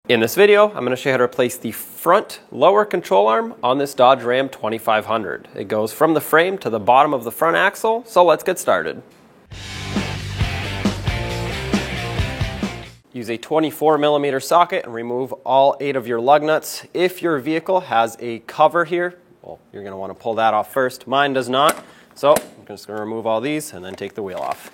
In this video, I'm going to show you how to replace the front lower control arm on this Dodge Ram 2500. It goes from the frame to the bottom of the front axle, so let's get started. Use a 24mm socket and remove all 8 of your lug nuts. If your vehicle has a cover here, well, you're going to want to pull that off first. Mine does not, so I'm just going to remove all these and then take the wheel off.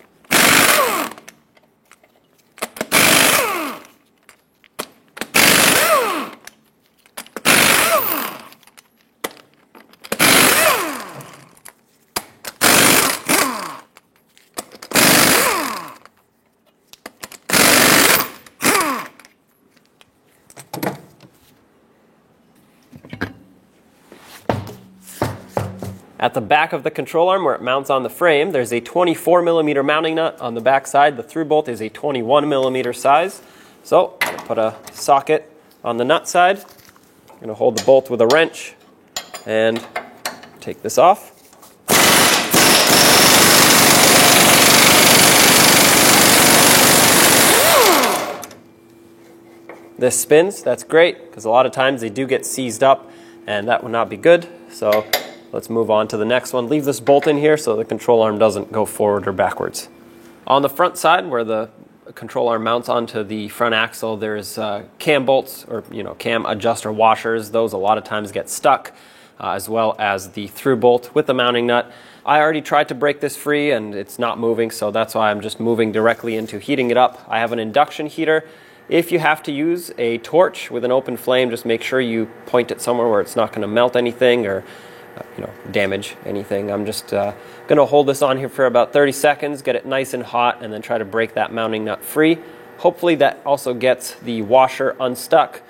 At the back of the control arm where it mounts on the frame, there's a 24mm mounting nut on the back side. The through bolt is a 21mm size. So I'm going to put a socket on the nut side. I'm going to hold the bolt with a wrench and take this off. This spins, that's great, because a lot of times they do get seized up and that would not be good. So let's move on to the next one. Leave this bolt in here so the control arm doesn't go forward or backwards. On the front side where the control arm mounts onto the front axle, there's cam bolts or cam adjuster washers. Those a lot of times get stuck, as well as the through bolt with the mounting nut. I already tried to break this free and it's not moving, so that's why I'm just moving directly into heating it up. I have an induction heater. If you have to use a torch with an open flame, just make sure you point it somewhere where it's not going to melt anything or damage anything. I'm just going to hold this on here for about 30 seconds, get it nice and hot, and then try to break that mounting nut free. Hopefully that also gets the washer unstuck,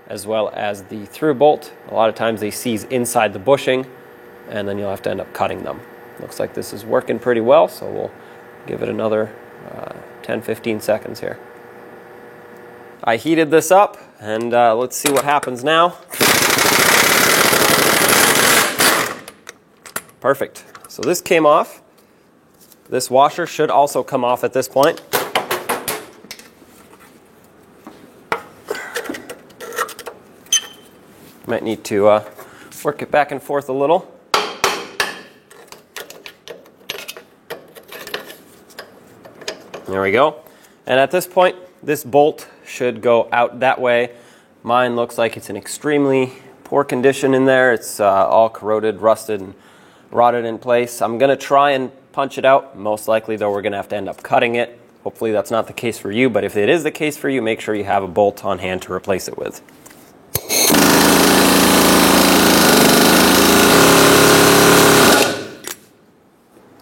as well as the through bolt. A lot of times they seize inside the bushing, and then you'll have to end up cutting them. Looks like this is working pretty well, so we'll give it another 10-15 seconds here. I heated this up, and let's see what happens now. Perfect. So this came off. This washer should also come off at this point. Might need to work it back and forth a little. There we go. And at this point, this bolt should go out that way. Mine looks like it's in extremely poor condition in there. It's all corroded, rusted, and rotted in place. I'm going to try and punch it out. Most likely, though, we're going to have to end up cutting it. Hopefully that's not the case for you, but if it is the case for you, make sure you have a bolt on hand to replace it with.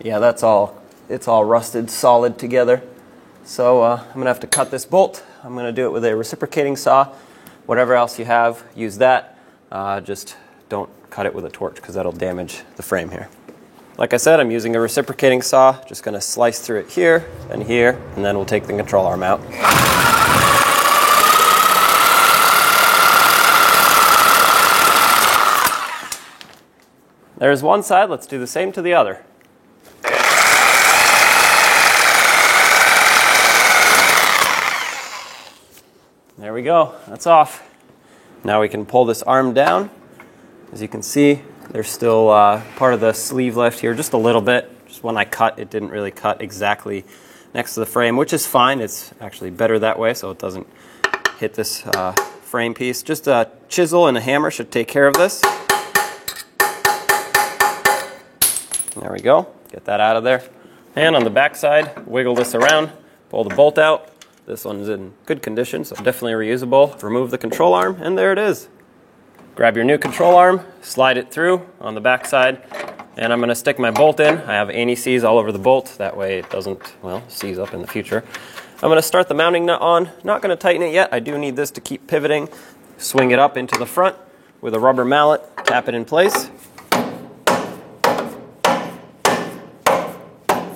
Yeah, it's all rusted solid together. So I'm going to have to cut this bolt. I'm going to do it with a reciprocating saw. Whatever else you have, use that. Just don't cut it with a torch because that'll damage the frame here. Like I said, I'm using a reciprocating saw. Just going to slice through it here, and then we'll take the control arm out. There's one side. Let's do the same to the other. There we go. That's off. Now we can pull this arm down. As you can see, there's still part of the sleeve left here, just a little bit. Just when I cut, it didn't really cut exactly next to the frame, which is fine. It's actually better that way so it doesn't hit this frame piece. Just a chisel and a hammer should take care of this. There we go. Get that out of there. And on the back side, wiggle this around, pull the bolt out. This one's in good condition, so definitely reusable. Remove the control arm, and there it is. Grab your new control arm, slide it through on the back side, and I'm going to stick my bolt in. I have anti-seize all over the bolt. That way it doesn't, seize up in the future. I'm going to start the mounting nut on. Not going to tighten it yet. I do need this to keep pivoting. Swing it up into the front with a rubber mallet. Tap it in place.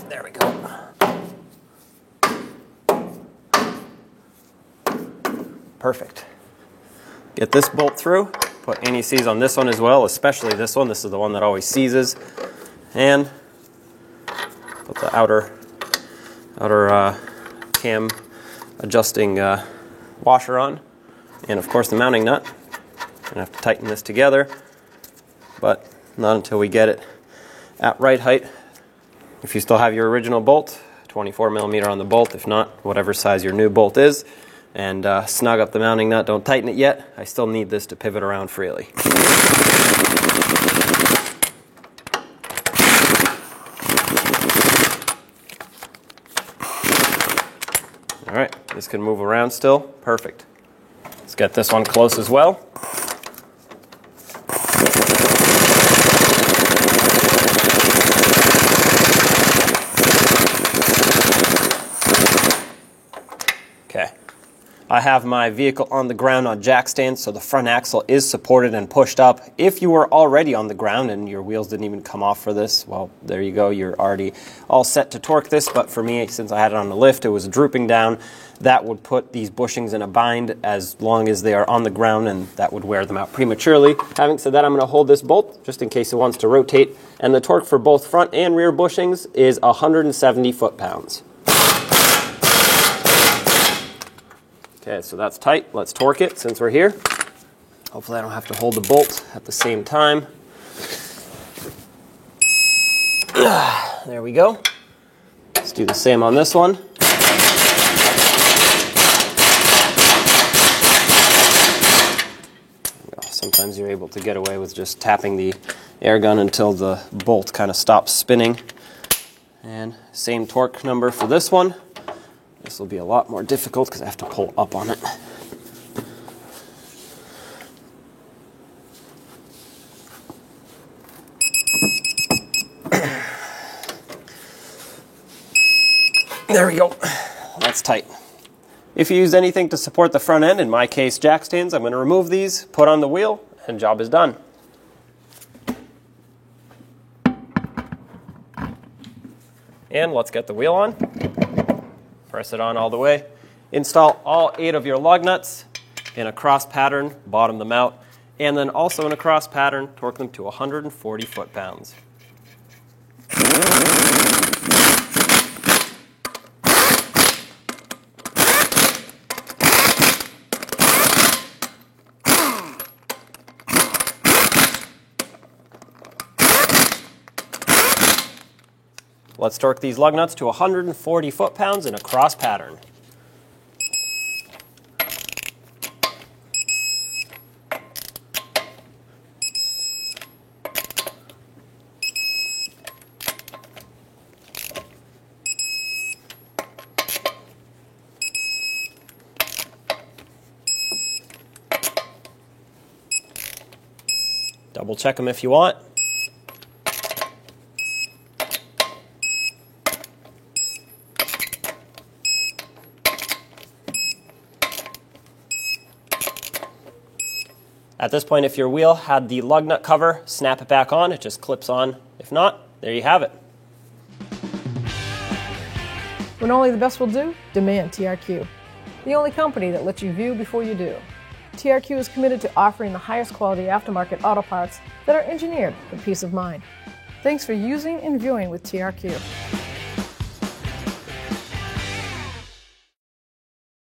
There we go. Perfect. Get this bolt through. Put anti-seize on this one as well, especially this one. This is the one that always seizes. And put the outer cam adjusting washer on. and of course the mounting nut. I'm gonna have to tighten this together, but not until we get it at right height. If you still have your original bolt, 24mm on the bolt. If not, whatever size your new bolt is. And snug up the mounting nut. Don't tighten it yet. I still need this to pivot around freely. All right, this can move around still. Perfect. Let's get this one close as well. Okay, I have my vehicle on the ground on jack stands, so the front axle is supported and pushed up. If you were already on the ground and your wheels didn't even come off for this, well, there you go, you're already all set to torque this. But for me, since I had it on the lift, it was drooping down. That would put these bushings in a bind as long as they are on the ground, and that would wear them out prematurely. Having said that, I'm going to hold this bolt just in case it wants to rotate, and the torque for both front and rear bushings is 170 foot-pounds. Okay, so that's tight. Let's torque it since we're here. Hopefully I don't have to hold the bolt at the same time. There we go. Let's do the same on this one. Sometimes you're able to get away with just tapping the air gun until the bolt kind of stops spinning. And same torque number for this one. This will be a lot more difficult because I have to pull up on it. There we go. That's tight. If you use anything to support the front end, in my case jack stands, I'm going to remove these, put on the wheel, and job is done. And let's get the wheel on. Press it on all the way. Install all 8 of your lug nuts in a cross pattern, bottom them out, and then also in a cross pattern, torque them to 140 foot-pounds. Let's torque these lug nuts to 140 foot-pounds in a cross pattern. Double check them if you want. At this point, if your wheel had the lug nut cover, snap it back on. It just clips on. If not, there you have it. When only the best will do, demand TRQ. The only company that lets you view before you do. TRQ is committed to offering the highest quality aftermarket auto parts that are engineered for peace of mind. Thanks for using and viewing with TRQ.